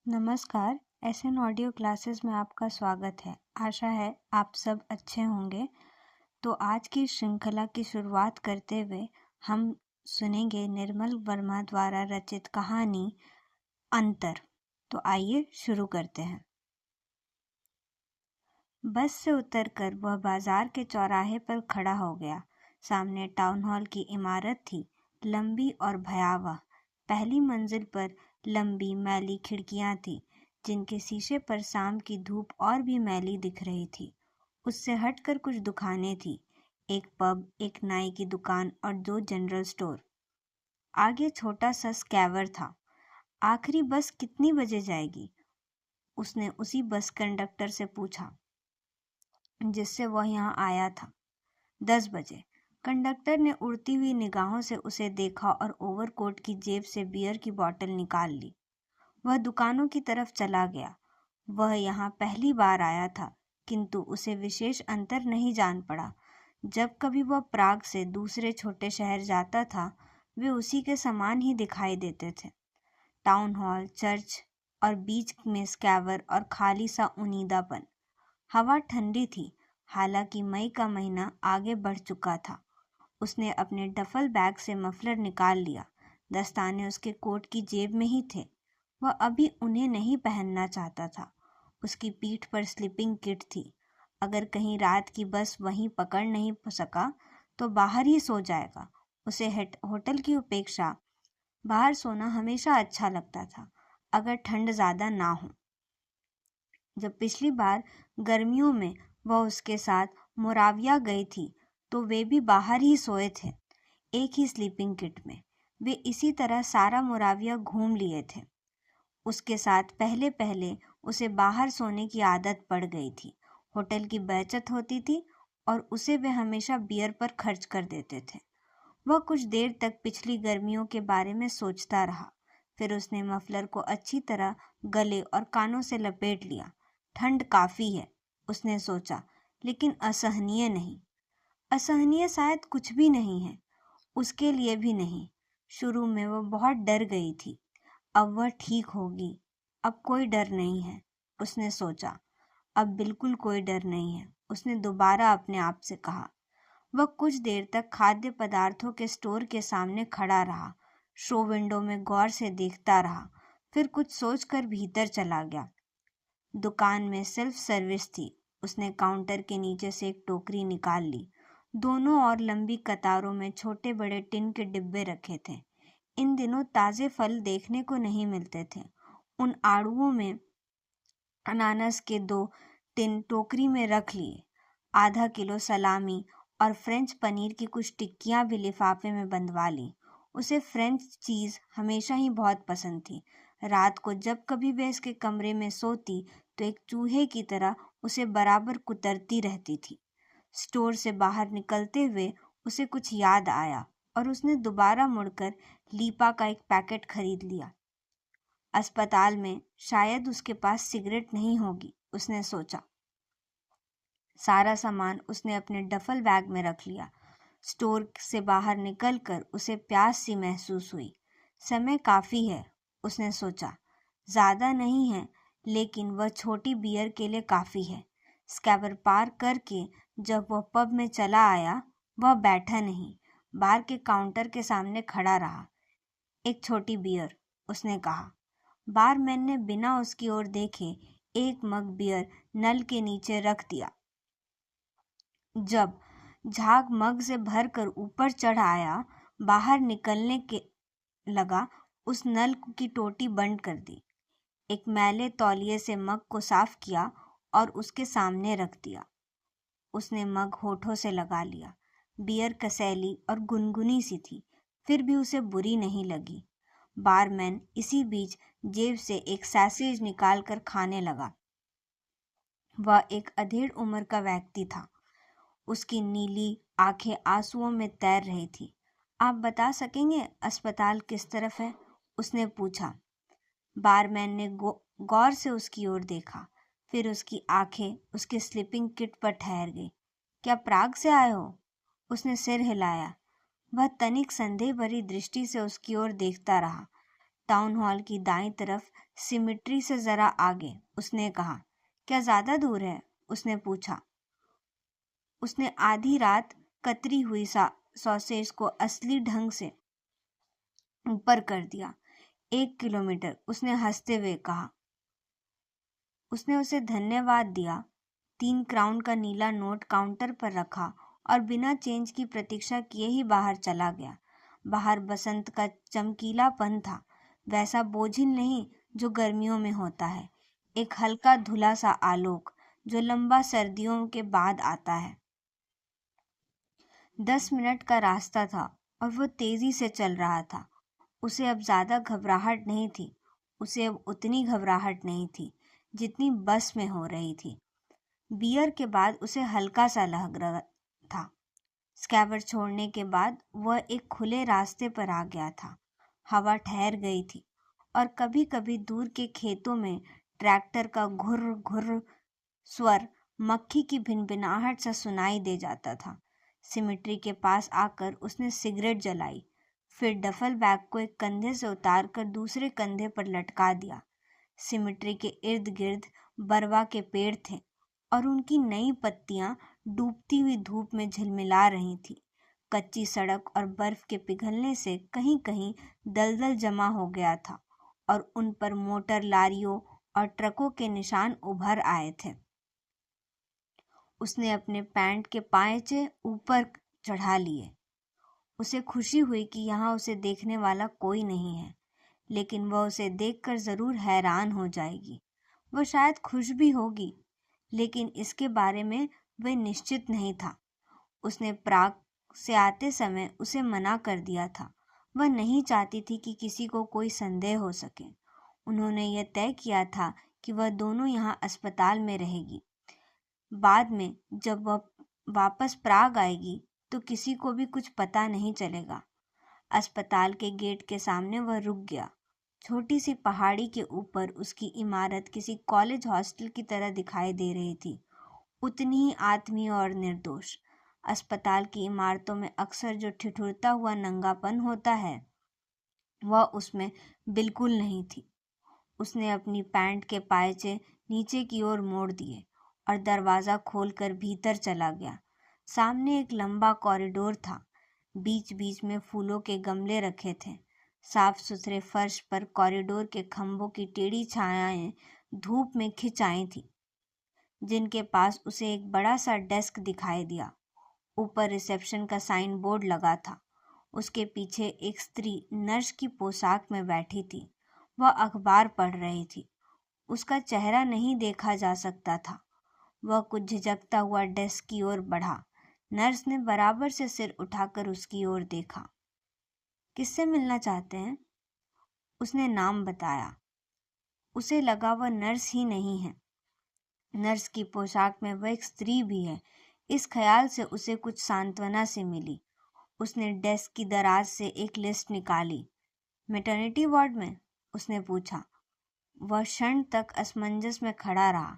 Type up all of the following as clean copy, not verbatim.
नमस्कार। SN audio classes में आपका स्वागत है। आशा है आप सब अच्छे होंगे। तो आज की श्रृंखला की शुरुआत करते हुए हम सुनेंगे निर्मल वर्मा द्वारा रचित कहानी अंतर। तो आइए शुरू करते हैं। बस से उतरकर वह बाजार के चौराहे पर खड़ा हो गया। सामने टाउन हॉल की इमारत थी, लंबी और भयावह। पहली मंजिल पर लंबी मैली खिड़कियां थी, जिनके शीशे पर शाम की धूप और भी मैली दिख रही थी। उससे हटकर कुछ दुकानें थी, एक पब, एक नाई की दुकान और 2 जनरल स्टोर। आगे छोटा सा स्कैवर था। आखिरी बस कितनी बजे जाएगी? उसने उसी बस कंडक्टर से पूछा जिससे वह यहाँ आया था। 10 बजे। कंडक्टर ने उड़ती हुई निगाहों से उसे देखा और ओवरकोट की जेब से बियर की बोतल निकाल ली। वह दुकानों की तरफ चला गया। वह यहाँ पहली बार आया था, किंतु उसे विशेष अंतर नहीं जान पड़ा। जब कभी वह प्राग से दूसरे छोटे शहर जाता था, वे उसी के समान ही दिखाई देते थे। टाउन हॉल, चर्च और बीच में स्कैवर और खाली सा उनीदापन। हवा ठंडी थी, हालांकि मई का महीना आगे बढ़ चुका था। उसने अपने डफल बैग से मफलर निकाल लिया। दस्ताने उसके कोट की जेब में ही थे। वह अभी उन्हें नहीं पहनना चाहता था। उसकी पीठ पर स्लीपिंग किट थी। अगर कहीं रात की बस वहीं पकड़ नहीं सका तो बाहर ही सो जाएगा। उसे होटल की उपेक्षा बाहर सोना हमेशा अच्छा लगता था, अगर ठंड ज़्यादा ना हो। जब पिछली बार गर्मियों में वह उसके साथ मोराविया गई थी, तो वे भी बाहर ही सोए थे, एक ही स्लीपिंग किट में। वे इसी तरह सारा मोराविया घूम लिए थे। उसके साथ पहले पहले उसे बाहर सोने की आदत पड़ गई थी। होटल की बचत होती थी और उसे वे हमेशा बियर पर खर्च कर देते थे। वह कुछ देर तक पिछली गर्मियों के बारे में सोचता रहा। फिर उसने मफलर को अच्छी तरह गले और कानों से लपेट लिया। ठंड काफ़ी है, उसने सोचा, लेकिन असहनीय नहीं। असहनीय शायद कुछ भी नहीं है, उसके लिए भी नहीं। शुरू में वह बहुत डर गई थी, अब वह ठीक होगी। अब कोई डर नहीं है, उसने सोचा। अब बिल्कुल कोई डर नहीं है, उसने दोबारा अपने आप से कहा। वह कुछ देर तक खाद्य पदार्थों के स्टोर के सामने खड़ा रहा, शो विंडो में गौर से देखता रहा। फिर कुछ सोचकर भीतर चला गया। दुकान में सेल्फ सर्विस थी। उसने काउंटर के नीचे से एक टोकरी निकाल ली। दोनों और लंबी कतारों में छोटे बड़े टिन के डिब्बे रखे थे। इन दिनों ताज़े फल देखने को नहीं मिलते थे। उन आड़ुओं में अनानास के 2 टिन टोकरी में रख लिए। आधा किलो सलामी और फ्रेंच पनीर की कुछ टिक्कियाँ भी लिफाफे में बंधवा ली। उसे फ्रेंच चीज़ हमेशा ही बहुत पसंद थी। रात को जब कभी वह इसके कमरे में सोती तो एक चूहे की तरह उसे बराबर कुतरती रहती थी। स्टोर से बाहर निकलते हुए उसे कुछ याद आया और उसने दोबारा मुड़कर लीपा का एक पैकेट खरीद लिया। अस्पताल में शायद उसके पास सिगरेट नहीं होगी, उसने सोचा। सारा सामान उसने अपने डफल बैग में रख लिया। स्टोर से बाहर निकलकर उसे प्यास सी महसूस हुई। समय काफ़ी है, उसने सोचा। ज़्यादा नहीं है, लेकिन वह छोटी बियर के लिए काफ़ी है। स्कैबर पार करके जब वह पब में चला आया, वह बैठा नहीं, बार के काउंटर के सामने खड़ा रहा। एक छोटी बियर, उसने कहा। बारमैन ने बिना उसकी ओर देखे एक मग बियर नल के नीचे रख दिया। जब झाग मग से भरकर ऊपर चढ़ आया, बाहर निकलने के लगा, उस नल की टोटी बंद कर दी। एक मैले तौलिए से मग को साफ किया और उसके सामने रख दिया। उसने मग होठों से लगा लिया। बियर कसैली और गुनगुनी सी थी, फिर भी उसे बुरी नहीं लगी। बारमैन इसी बीच जेब से एक सैसेज निकालकर खाने लगा। वह एक अधेड़ उम्र का व्यक्ति था। उसकी नीली आंखें आंसुओं में तैर रही थी। आप बता सकेंगे अस्पताल किस तरफ है? उसने पूछा। बारमैन ने गौर से उसकी ओर देखा, फिर उसकी आंखें उसके स्लीपिंग किट पर ठहर गई। क्या प्राग से आए हो? उसने सिर हिलाया। वह तनिक संदेह भरी दृष्टि से उसकी ओर देखता रहा। टाउन हॉल की दाईं तरफ सिमिट्री से जरा आगे, उसने कहा। क्या ज्यादा दूर है? उसने पूछा। उसने आधी रात कतरी हुई सॉसेज को असली ढंग से ऊपर कर दिया। 1 किलोमीटर, उसने हंसते हुए कहा। उसने उसे धन्यवाद दिया, 3 क्राउन का नीला नोट काउंटर पर रखा और बिना चेंज की प्रतीक्षा किए ही बाहर चला गया। बाहर बसंत का चमकीलापन था, वैसा बोझिल नहीं जो गर्मियों में होता है, एक हल्का धुला सा आलोक जो लंबा सर्दियों के बाद आता है। 10 मिनट का रास्ता था और वो तेजी से चल रहा था। उसे अब ज्यादा घबराहट नहीं थी, उसे अब उतनी घबराहट नहीं थी जितनी बस में हो रही थी। बियर के बाद उसे हल्का सा लग रहा था। स्कैबर छोड़ने के बाद वह एक खुले रास्ते पर आ गया था। हवा ठहर गई थी और कभी कभी दूर के खेतों में ट्रैक्टर का घुर्र घुर्र स्वर मक्खी की भिनभिनाहट सा सुनाई दे जाता था। सिमिट्री के पास आकर उसने सिगरेट जलाई, फिर डफल बैग को एक कंधे से उतारकर दूसरे कंधे पर लटका दिया। सिमिट्री के इर्द गिर्द बरवा के पेड़ थे और उनकी नई पत्तियां डूबती हुई धूप में झिलमिला रही थी। कच्ची सड़क और बर्फ के पिघलने से कहीं कहीं दलदल जमा हो गया था और उन पर मोटर लारियों और ट्रकों के निशान उभर आए थे। उसने अपने पैंट के पायचे ऊपर चढ़ा लिए। उसे खुशी हुई कि यहाँ उसे देखने वाला कोई नहीं है, लेकिन वह उसे देखकर जरूर हैरान हो जाएगी। वह शायद खुश भी होगी, लेकिन इसके बारे में वह निश्चित नहीं था। उसने प्राग से आते समय उसे मना कर दिया था। वह नहीं चाहती थी कि किसी को कोई संदेह हो सके। उन्होंने यह तय किया था कि वह दोनों यहाँ अस्पताल में रहेगी। बाद में जब वह वापस प्राग आएगी तो किसी को भी कुछ पता नहीं चलेगा। अस्पताल के गेट के सामने वह रुक गया। छोटी सी पहाड़ी के ऊपर उसकी इमारत किसी कॉलेज हॉस्टल की तरह दिखाई दे रही थी, उतनी ही आत्मीय और निर्दोष। अस्पताल की इमारतों में अक्सर जो ठिठुरता हुआ नंगापन होता है, वह उसमें बिल्कुल नहीं थी। उसने अपनी पैंट के पायचे नीचे की ओर मोड़ दिए और दरवाज़ा खोलकर भीतर चला गया। सामने एक लंबा कॉरिडोर था, बीच बीच में फूलों के गमले रखे थे। साफ सुथरे फर्श पर कॉरिडोर के खंभों की टेढ़ी छायाएं धूप में खिंच आई थी, जिनके पास उसे एक बड़ा सा डेस्क दिखाई दिया। ऊपर रिसेप्शन का साइन बोर्ड लगा था। उसके पीछे एक स्त्री नर्स की पोशाक में बैठी थी। वह अखबार पढ़ रही थी। उसका चेहरा नहीं देखा जा सकता था। वह कुछ झिझकता हुआ डेस्क की ओर बढ़ा। नर्स ने बराबर से सिर उठाकर उसकी ओर देखा। किससे मिलना चाहते हैं? उसने नाम बताया। उसे लगा वह नर्स ही नहीं है, नर्स की पोशाक में वह एक स्त्री भी है। इस ख्याल से उसे कुछ सांत्वना से मिली। उसने डेस्क की दराज से एक लिस्ट निकाली। मैटरनिटी वार्ड में? उसने पूछा। वह क्षण तक असमंजस में खड़ा रहा,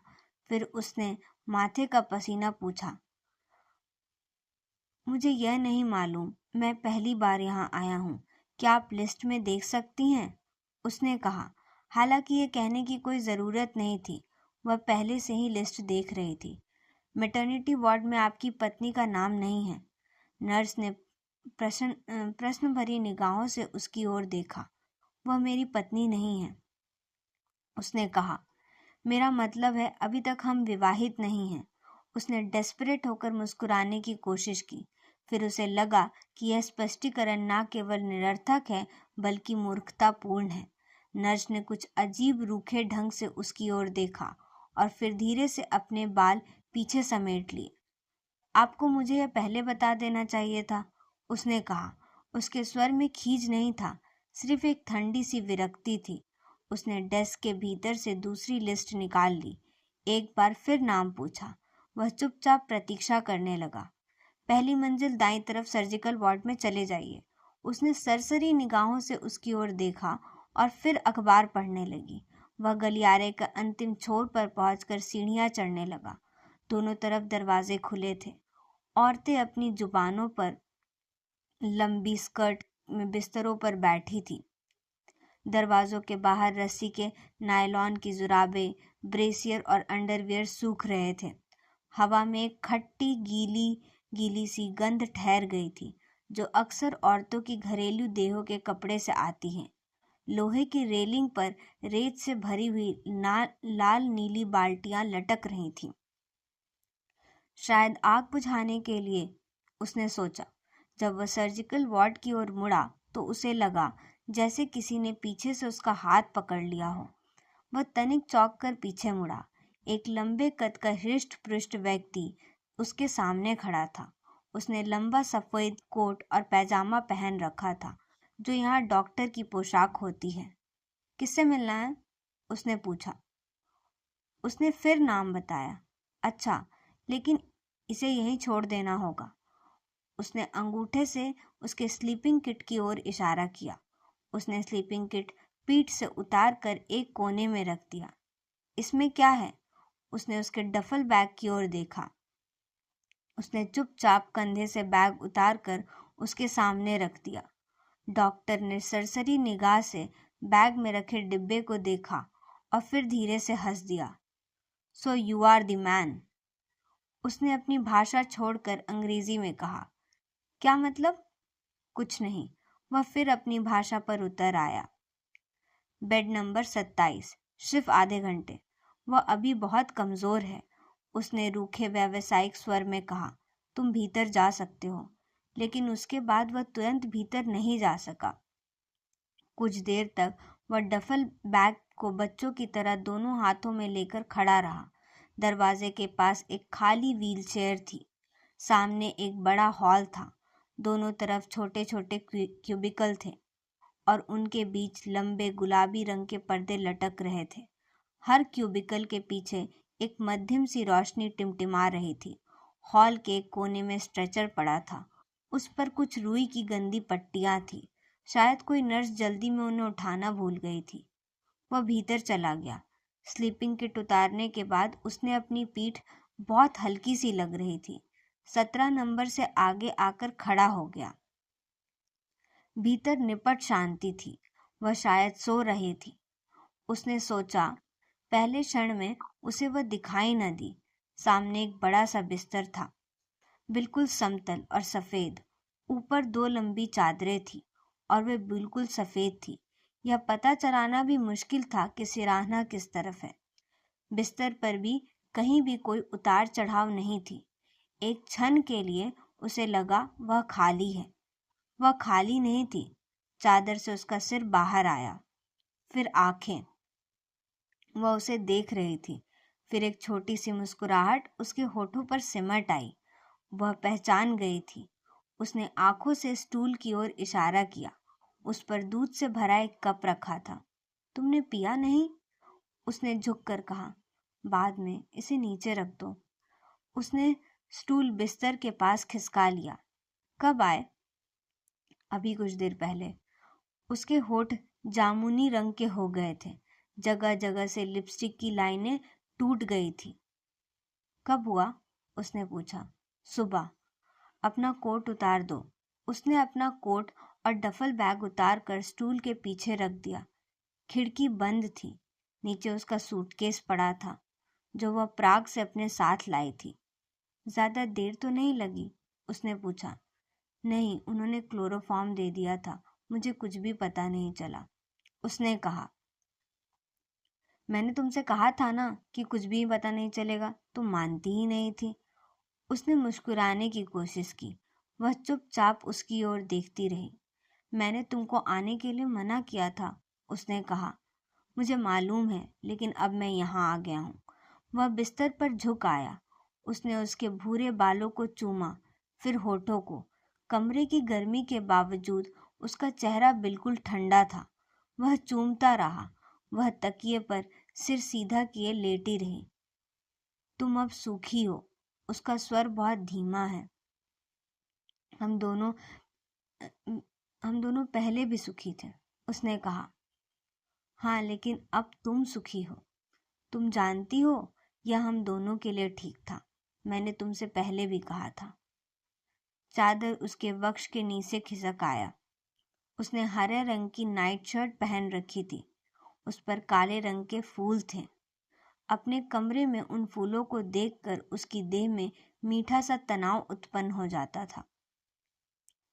फिर उसने माथे का पसीना पूछा। मुझे यह नहीं मालूम, मैं पहली बार यहाँ आया हूँ। क्या आप लिस्ट में देख सकती हैं? उसने कहा। हालांकि ये कहने की कोई ज़रूरत नहीं थी, वह पहले से ही लिस्ट देख रही थी। मैटरनिटी वार्ड में आपकी पत्नी का नाम नहीं है। नर्स ने प्रश्न भरी निगाहों से उसकी ओर देखा। वह मेरी पत्नी नहीं है, उसने कहा। मेरा मतलब है अभी तक हम विवाहित नहीं हैं। उसने डेस्परेट होकर मुस्कुराने की कोशिश की। फिर उसे लगा कि यह स्पष्टीकरण न केवल निरर्थक है बल्कि मूर्खतापूर्ण है। नर्स ने कुछ अजीब रूखे ढंग से उसकी ओर देखा और फिर धीरे से अपने बाल पीछे समेट लिए। आपको मुझे यह पहले बता देना चाहिए था, उसने कहा। उसके स्वर में खीज नहीं था, सिर्फ एक ठंडी सी विरक्ति थी। उसने डेस्क के भीतर से दूसरी लिस्ट निकाल ली। एक बार फिर नाम पूछा। वह चुपचाप प्रतीक्षा करने लगा। पहली मंजिल दाईं तरफ सर्जिकल वार्ड में चले जाइए। उसने सरसरी निगाहों से उसकी ओर देखा और फिर अखबार पढ़ने लगी। वह गलियारे का अंतिम छोर पर पहुंचकर सीढ़ियां चढ़ने लगा। दोनों तरफ दरवाजे खुले थे। औरतें अपनी जुबानों पर लंबी स्कर्ट में बिस्तरों पर बैठी थी। दरवाजों के बाहर रस्सी के नायलॉन की जुराबें, ब्रेसियर और अंडरवियर सूख रहे थे। हवा में एक खट्टी गीली गीली सी गंध ठहर गई थी, जो अक्सर औरतों की घरेलू देहों के कपड़े से आती है। लोहे की रेलिंग पर रेत से भरी हुई लाल नीली बाल्टियां लटक रही थीं। शायद आग बुझाने के लिए, उसने सोचा। जब वह सर्जिकल वार्ड की ओर मुड़ा तो उसे लगा जैसे किसी ने पीछे से उसका हाथ पकड़ लिया हो। वह तनिक चौंक कर पीछे मुड़ा। एक लंबे कद का हृष्ट-पुष्ट व्यक्ति उसके सामने खड़ा था। उसने लंबा सफ़ेद कोट और पैजामा पहन रखा था, जो यहाँ डॉक्टर की पोशाक होती है। किससे मिलना है? उसने पूछा। उसने फिर नाम बताया। अच्छा, लेकिन इसे यहीं छोड़ देना होगा। उसने अंगूठे से उसके स्लीपिंग किट की ओर इशारा किया। उसने स्लीपिंग किट पीठ से उतार कर एक कोने में रख दिया। इसमें क्या है? उसने उसके डफल बैग की ओर देखा। उसने चुपचाप कंधे से बैग उतार कर उसके सामने रख दिया। डॉक्टर ने सरसरी निगाह से बैग में रखे डिब्बे को देखा और फिर धीरे से हंस दिया। So you are the man, उसने अपनी भाषा छोड़कर अंग्रेजी में कहा। क्या मतलब? कुछ नहीं, वह फिर अपनी भाषा पर उतर आया। बेड नंबर 27, सिर्फ आधे घंटे। वह अभी बहुत कमज़ोर है, उसने रूखे व्यावसायिक स्वर में कहा। तुम भीतर जा सकते हो। लेकिन उसके बाद वह तुरंत भीतर नहीं जा सका। कुछ देर तक वह डफल बैग को बच्चों की तरह दोनों हाथों में लेकर खड़ा रहा। दरवाजे के पास एक खाली व्हीलचेयर थी। सामने एक बड़ा हॉल था। दोनों तरफ छोटे छोटे क्यूबिकल थे और उनके बीच लंबे गुलाबी रंग के पर्दे लटक रहे थे। हर क्यूबिकल के पीछे एक मध्यम सी रोशनी टिमटिमा रही थी। हॉल के एक कोने में स्ट्रेचर पड़ा था। उस पर कुछ रुई की गंदी पट्टियां थी। शायद कोई नर्स जल्दी में उन्हें उठाना भूल गई थी। वह भीतर चला गया। स्लीपिंग किट उतारने के बाद उसने अपनी पीठ बहुत हल्की सी लग रही थी। 17 नंबर से आगे आकर खड़ा हो गया। भीतर निपट शांति थी। वह शायद सो रही थी, उसने सोचा। पहले क्षण में उसे वह दिखाई न दी। सामने एक बड़ा सा बिस्तर था, बिल्कुल समतल और सफ़ेद। ऊपर 2 लंबी चादरें थी और वे बिल्कुल सफ़ेद थी। यह पता चलाना भी मुश्किल था कि सिरहाना किस तरफ है। बिस्तर पर भी कहीं भी कोई उतार चढ़ाव नहीं थी। एक क्षण के लिए उसे लगा वह खाली है। वह खाली नहीं थी। चादर से उसका सिर बाहर आया, फिर आंखें। वह उसे देख रही थी। फिर एक छोटी सी मुस्कुराहट उसके होठों पर सिमट आई। वह पहचान गई थी। उसने आंखों से स्टूल की ओर इशारा किया। उस पर दूध से भरा एक कप रखा था। तुमने पिया नहीं? उसने झुककर कहा। बाद में, इसे नीचे रख दो। उसने स्टूल बिस्तर के पास खिसका लिया। कब आए? अभी कुछ देर पहले। उसके होठ जामुनी रंग के हो गए थे। जगह जगह से लिपस्टिक की लाइनें टूट गई थी। कब हुआ? उसने पूछा। सुबह। अपना कोट उतार दो। उसने अपना कोट और डफल बैग उतार कर स्टूल के पीछे रख दिया। खिड़की बंद थी। नीचे उसका सूटकेस पड़ा था, जो वह प्राग से अपने साथ लाई थी। ज़्यादा देर तो नहीं लगी? उसने पूछा। नहीं, उन्होंने क्लोरोफॉर्म दे दिया था। मुझे कुछ भी पता नहीं चला, उसने कहा। मैंने तुमसे कहा था ना कि कुछ भी पता नहीं चलेगा। तुम मानती ही नहीं थी। उसने मुस्कुराने की कोशिश की। वह चुपचाप उसकी ओर देखती रही। मैंने तुमको आने के लिए मना किया था, उसने कहा। मुझे मालूम है, लेकिन अब मैं यहाँ आ गया हूँ। वह बिस्तर पर झुक आया। उसने उसके भूरे बालों को चूमा, फिर होठों को। कमरे की गर्मी के बावजूद उसका चेहरा बिल्कुल ठंडा था। वह चूमता रहा। वह तकिए पर सिर सीधा किए लेटी रही। तुम अब सूखी हो। उसका स्वर बहुत धीमा है। हम दोनों पहले भी सुखी थे, उसने कहा। हाँ, लेकिन अब तुम सुखी हो। तुम जानती हो, यह हम दोनों के लिए ठीक था। मैंने तुमसे पहले भी कहा था। चादर उसके वक्ष के नीचे खिसक आया। उसने हरे रंग की नाइट शर्ट पहन रखी थी, उस पर काले रंग के फूल थे। अपने कमरे में उन फूलों को देखकर उसकी देह में मीठा सा तनाव उत्पन्न हो जाता था।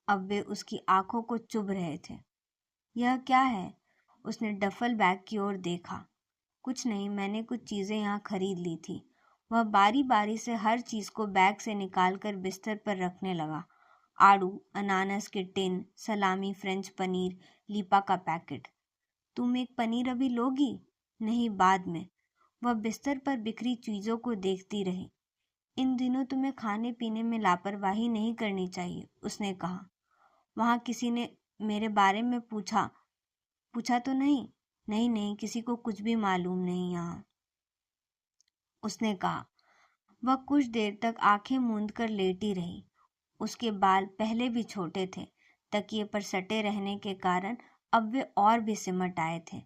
अब वे उसकी आंखों को चुभ रहे थे। यह क्या है? उसने डफल बैग की ओर देखा। कुछ नहीं, मैंने कुछ चीजें यहाँ खरीद ली थी। वह बारी बारी से हर चीज को बैग से निकालकर बिस्तर पर रखने लगा। आड़ू, अनानास के टिन, सलामी, फ्रेंच पनीर, लीपा का पैकेट। तुम एक पनीर अभी लोगी? नहीं, बाद में। वह बिस्तर पर बिखरी चीजों को देखती रही। इन दिनों तुम्हें खाने पीने में लापरवाही नहीं करनी चाहिए, उसने कहा। वहां किसी ने मेरे बारे में पूछा तो नहीं? नहीं नहीं, किसी को कुछ भी मालूम नहीं यहाँ, उसने कहा। वह कुछ देर तक आंखें मूंद कर लेटी रही। उसके बाल पहले भी छोटे थे, तकिए पर सटे रहने के कारण अब वे और भी सिमट आए थे।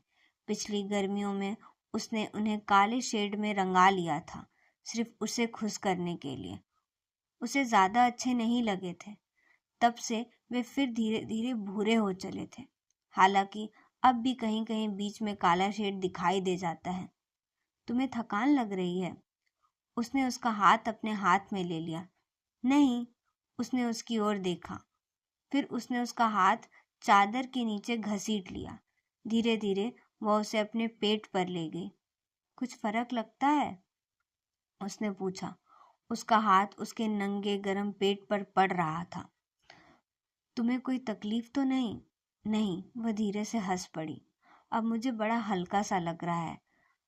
पिछली गर्मियों में उसने उन्हें काले शेड में रंगा लिया था, सिर्फ उसे खुश करने के लिए। उसे ज्यादा अच्छे नहीं लगे थे। तब से वे फिर धीरे धीरे भूरे हो चले थे। हालांकि अब भी कहीं कहीं बीच में काला शेड दिखाई दे जाता है। तुम्हें थकान लग रही है? उसने उसका हाथ अपने हाथ में ले लिया। नहीं, उसने उसकी ओर देखा। फिर उसने उसका हाथ चादर के नीचे घसीट लिया। धीरे धीरे वह उसे अपने पेट पर ले गई। कुछ फर्क लगता है? उसने पूछा। उसका हाथ उसके नंगे गर्म पेट पर पड़ रहा था। तुम्हें कोई तकलीफ तो नहीं? नहीं, वह धीरे से हंस पड़ी। अब मुझे बड़ा हल्का सा लग रहा है।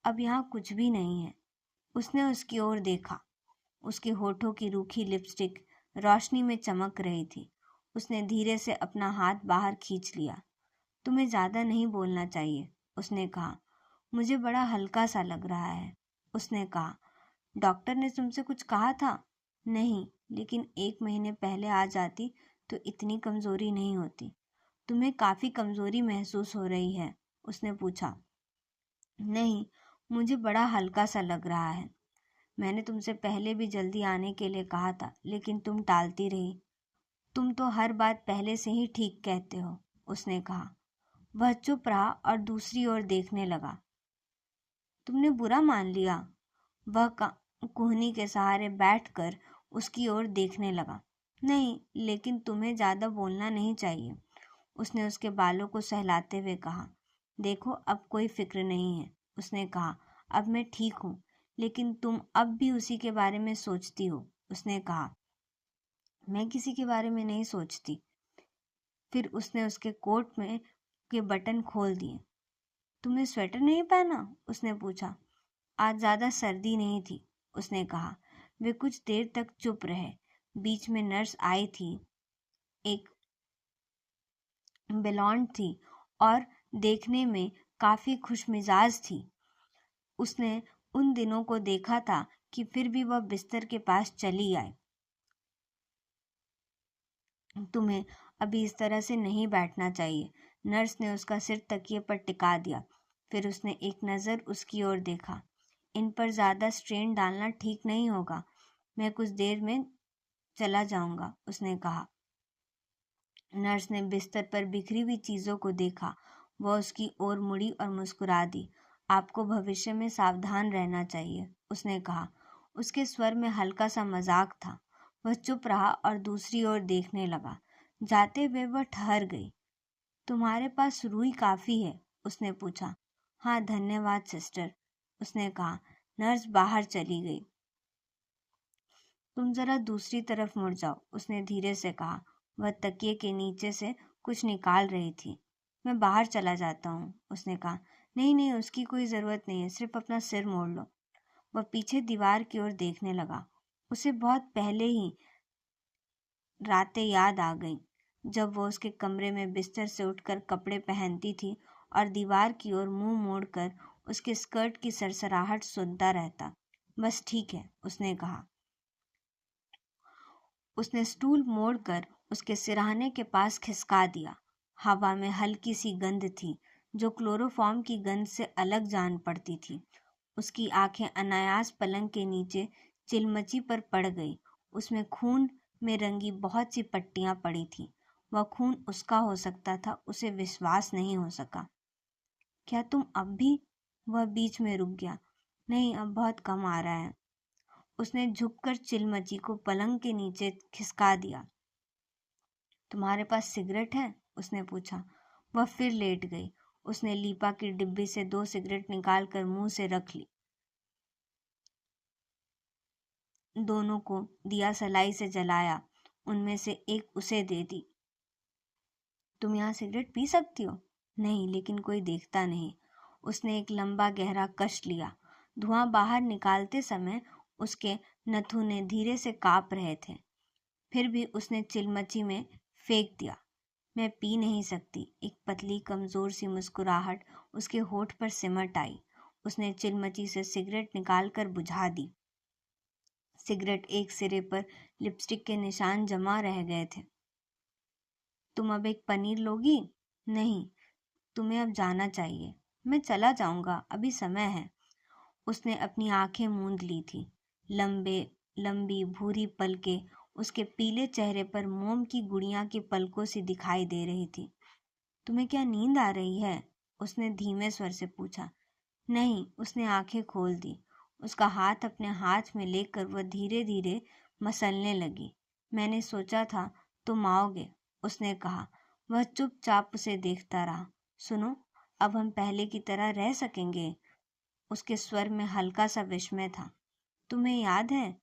अब यहाँ कुछ भी नहीं है। उसने उसकी ओर देखा। उसके होठों की रूखी लिपस्टिक रोशनी में चमक रही थी। उसने धीरे से अपना हाथ बाहर खींच लिया। तुम्हें ज्यादा नहीं बोलना चाहिए, उसने कहा। मुझे बड़ा हल्का सा लग रहा है, उसने कहा। डॉक्टर ने तुमसे कुछ कहा था? नहीं, लेकिन 1 महीने पहले आ जाती तो इतनी कमजोरी नहीं होती। तुम्हें काफी कमजोरी महसूस हो रही है, उसने पूछा। नहीं, मुझे बड़ा हल्का सा लग रहा है। मैंने तुमसे पहले भी जल्दी आने के लिए कहा था, लेकिन तुम टालती रही। तुम तो हर बात पहले से ही ठीक कहते हो, उसने कहा। वह चुप रहा और दूसरी ओर देखने लगा। तुमने बुरा मान लिया? वह कुहनी के सहारे बैठकर उसकी ओर देखने लगा। नहीं, लेकिन तुम्हें ज्यादा बोलना नहीं चाहिए, उसने उसके बालों को सहलाते हुए कहा। देखो, अब कोई फिक्र नहीं है, उसने कहा। अब मैं ठीक हूँ, लेकिन तुम अब भी उसी के बारे में सोचती हो, उसने कहा। मैं किसी के बारे में नहीं सोचती। फिर उसने उसके कोट में के बटन खोल दिए। तुमने स्वेटर नहीं पहना? उसने पूछा। आज ज्यादा सर्दी नहीं थी, उसने कहा। वे कुछ देर तक चुप रहे। बीच में नर्स आई थी, एक ब्लॉन्ड थी और देखने में काफी खुशमिजाज थी। उसने उन दिनों को देखा था कि फिर भी वह बिस्तर के पास चली आई। तुम्हें अभी इस तरह से नहीं बैठना चाहिए, नर्स ने उसका सिर तकिए पर टिका दिया। फिर उसने एक नज़र उसकी ओर देखा। इन पर ज्यादा स्ट्रेन डालना ठीक नहीं होगा। मैं कुछ देर में चला जाऊंगा, उसने कहा। नर्स ने बिस्तर पर बिखरी हुई चीजों को देखा। वह उसकी ओर मुड़ी और मुस्कुरा दी। आपको भविष्य में सावधान रहना चाहिए, उसने कहा। उसके स्वर में हल्का सा मजाक था। वह चुप रहा और दूसरी ओर देखने लगा। जाते हुए वह ठहर गई। तुम्हारे पास रुई काफी है, उसने पूछा। हाँ, धन्यवाद सिस्टर, उसने कहा। नर्स बाहर चली गई। तुम जरा दूसरी तरफ मुड़ जाओ, उसने धीरे से कहा। वह तकिए के नीचे से कुछ निकाल रही थी। मैं बाहर चला जाता हूँ, उसने कहा। नहीं नहीं, उसकी कोई जरूरत नहीं है, सिर्फ अपना सिर मोड़ लो। वह पीछे दीवार की ओर देखने लगा। उसे बहुत पहले ही रातें याद आ गईं, जब वो उसके कमरे में बिस्तर से उठकर कपड़े पहनती थी और दीवार की ओर मुंह मोड़कर उसके स्कर्ट की सरसराहट सुनता रहता। बस ठीक है, उसने कहा। उसने स्टूल मोड़कर उसके सिरहाने के पास खिसका दिया। हवा में हल्की सी गंध थी, जो क्लोरोफॉर्म की गंध से अलग जान पड़ती थी। उसकी आंखें अनायास पलंग के नीचे चिलमची पर पड़ गई। उसमें खून में रंगी बहुत सी पट्टियां पड़ी थीं। वह खून उसका हो सकता था, उसे विश्वास नहीं हो सका। क्या तुम अब भी? वह बीच में रुक गया। नहीं, अब बहुत कम आ रहा है। उसने झुककर चिलमची को पलंग के नीचे खिसका दिया। तुम्हारे पास सिगरेट है? उसने पूछा। वह फिर लेट गई। उसने लीपा की डिब्बी से 2 सिगरेट निकालकर मुंह से रख ली। दोनों को दिया सलाई से जलाया। उनमें से एक उसे दे दी। तुम यहाँ सिगरेट पी सकती हो? नहीं, लेकिन कोई देखता नहीं। उसने एक लंबा गहरा कश लिया। धुआं बाहर निकालते समय उसके नथुने धीरे से कांप रहे थे। फिर भी उसने चिलमची में फेंक दिया। मैं पी नहीं सकती। एक पतली कमजोर सी मुस्कुराहट उसके होठ पर सिमट आई। उसने चिलमची से सिगरेट निकालकर बुझा दी। सिगरेट एक सिरे पर लिपस्टिक के निशान जमा रह गए थे। तुम अब एक पनीर लोगी? नहीं, तुम्हें अब जाना चाहिए। मैं चला जाऊंगा, अभी समय है। उसने अपनी आंखें मूंद ली थी। लंबी भूरी पलकें उसके पीले चेहरे पर मोम की गुड़िया की पलकों सी दिखाई दे रही थी। तुम्हें क्या नींद आ रही है? उसने धीमे स्वर से पूछा। नहीं, उसने आंखें खोल दी। उसका हाथ अपने हाथ में लेकर वह धीरे धीरे मसलने लगी। मैंने सोचा था तुम आओगे, उसने कहा। वह चुपचाप उसे देखता रहा। सुनो, अब हम पहले की तरह रह सकेंगे? उसके स्वर में हल्का सा विस्मय था। तुम्हें याद है?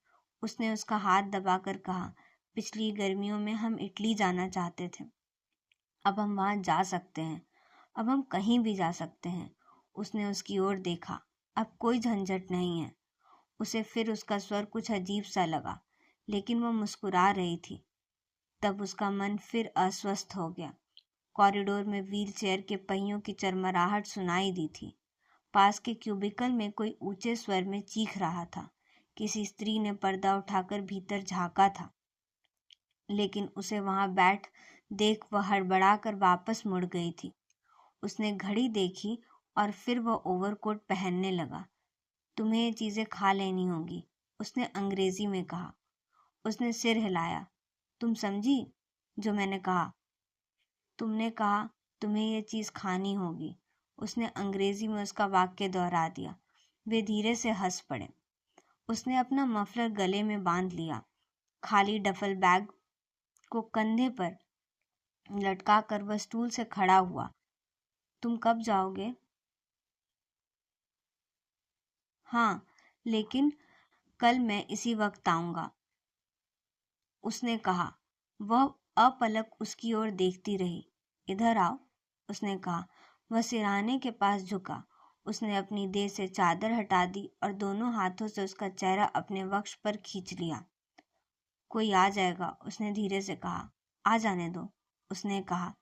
उसने उसका हाथ दबाकर कहा। पिछली गर्मियों में हम इटली जाना चाहते थे। अब हम वहां जा सकते हैं। अब हम कहीं भी जा सकते हैं। उसने उसकी ओर देखा। अब कोई झंझट नहीं है। उसे फिर उसका स्वर कुछ अजीब सा लगा, लेकिन वह मुस्कुरा रही थी। तब उसका मन फिर अस्वस्थ हो गया। कॉरिडोर में व्हीलचेयर के पहियों की चरमराहट सुनाई दी थी। पास के क्यूबिकल में कोई ऊंचे स्वर में चीख रहा था। किसी स्त्री ने पर्दा उठाकर भीतर झांका था, लेकिन उसे वहां बैठ देख वह हड़बड़ाकर वापस मुड़ गई थी। उसने घड़ी देखी और फिर वह ओवरकोट पहनने लगा। तुम्हें ये चीजें खा लेनी होगी, उसने अंग्रेजी में कहा। उसने सिर हिलाया। तुम समझी जो मैंने कहा? तुमने कहा तुम्हें ये चीज खानी होगी। उसने अंग्रेजी में उसका वाक्य दोहरा दिया। वे धीरे से हंस पड़े। उसने अपना मफलर गले में बांध लिया। खाली डफल बैग को कंधे पर लटका कर वह स्टूल से खड़ा हुआ। तुम कब जाओगे? हाँ, लेकिन कल मैं इसी वक्त आऊंगा, उसने कहा। वह अपलक उसकी ओर देखती रही। इधर आओ, उसने कहा। वह सिरहाने के पास झुका। उसने अपनी देह से चादर हटा दी और दोनों हाथों से उसका चेहरा अपने वक्ष पर खींच लिया। कोई आ जाएगा, उसने धीरे से कहा। आ जाने दो, उसने कहा।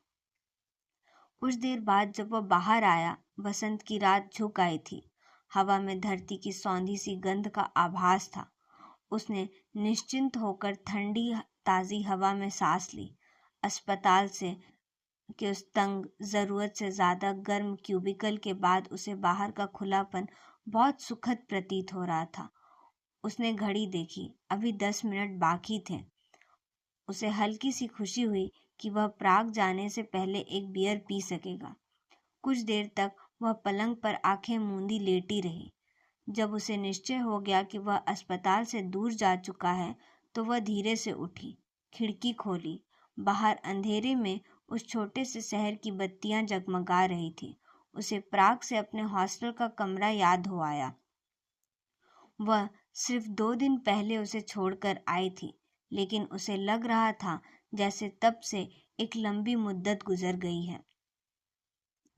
कुछ देर बाद जब वह बाहर आया, बसंत की रात झुक आई थी। हवा में धरती की सौंधी सी गंध का आभास था। उसने निश्चिंत होकर ठंडी ताज़ी हवा में सांस ली। अस्पताल से के उस तंग, जरूरत से ज्यादा गर्म क्यूबिकल के बाद उसे बाहर का खुलापन बहुत सुखद प्रतीत हो रहा था। उसने घड़ी देखी। अभी 10 मिनट बाकी थे। उसे हल्की सी खुशी हुई कि वह प्राग जाने से पहले एक बियर पी सकेगा। कुछ देर तक वह पलंग पर आंखें मूंदी लेटी रही। जब उसे निश्चय हो गया कि वह अस्पताल से दूर जा चुका है, तो वह धीरे से उठी, खिड़की खोली। बाहर अंधेरे में उस छोटे से शहर की बत्तियां जगमगा रही थी। उसे प्राग से अपने हॉस्टल का कमरा याद हो आया। वह सिर्फ 2 दिन पहले उसे छोड़कर आई थी, लेकिन उसे लग रहा था जैसे तब से एक लंबी मुद्दत गुजर गई है।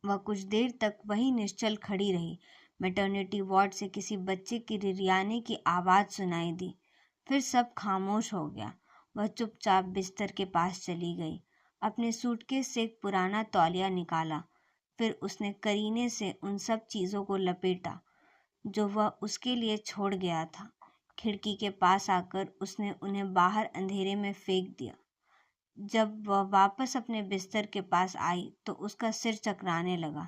वह कुछ देर तक वहीं निश्चल खड़ी रही। मैटरनिटी वार्ड से किसी बच्चे की रिरियाने की आवाज़ सुनाई दी। फिर सब खामोश हो गया। वह चुपचाप बिस्तर के पास चली गई। अपने सूटकेस से एक पुराना तौलिया निकाला। फिर उसने करीने से उन सब चीज़ों को लपेटा जो वह उसके लिए छोड़ गया था। खिड़की के पास आकर उसने उन्हें बाहर अंधेरे में फेंक दिया। जब वह वापस अपने बिस्तर के पास आई तो उसका सिर चकराने लगा।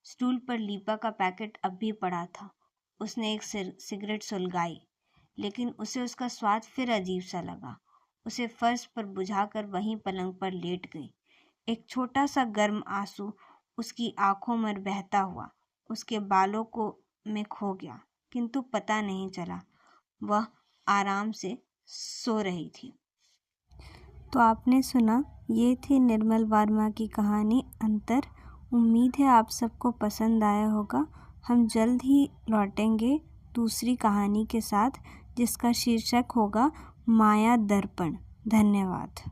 स्टूल पर लीपा का पैकेट अब भी पड़ा था। उसने एक सिगरेट सुलगाई, लेकिन उसे उसका स्वाद फिर अजीब सा लगा। उसे फर्श पर बुझाकर वहीं पलंग पर लेट गई। एक छोटा सा गर्म आंसू उसकी आंखों में बहता हुआ उसके बालों को में खो गया, किंतु पता नहीं चला। वह आराम से सो रही थी। तो आपने सुना, ये थी निर्मल वर्मा की कहानी अंतर। उम्मीद है आप सबको पसंद आया होगा। हम जल्द ही लौटेंगे दूसरी कहानी के साथ, जिसका शीर्षक होगा माया दर्पण। धन्यवाद।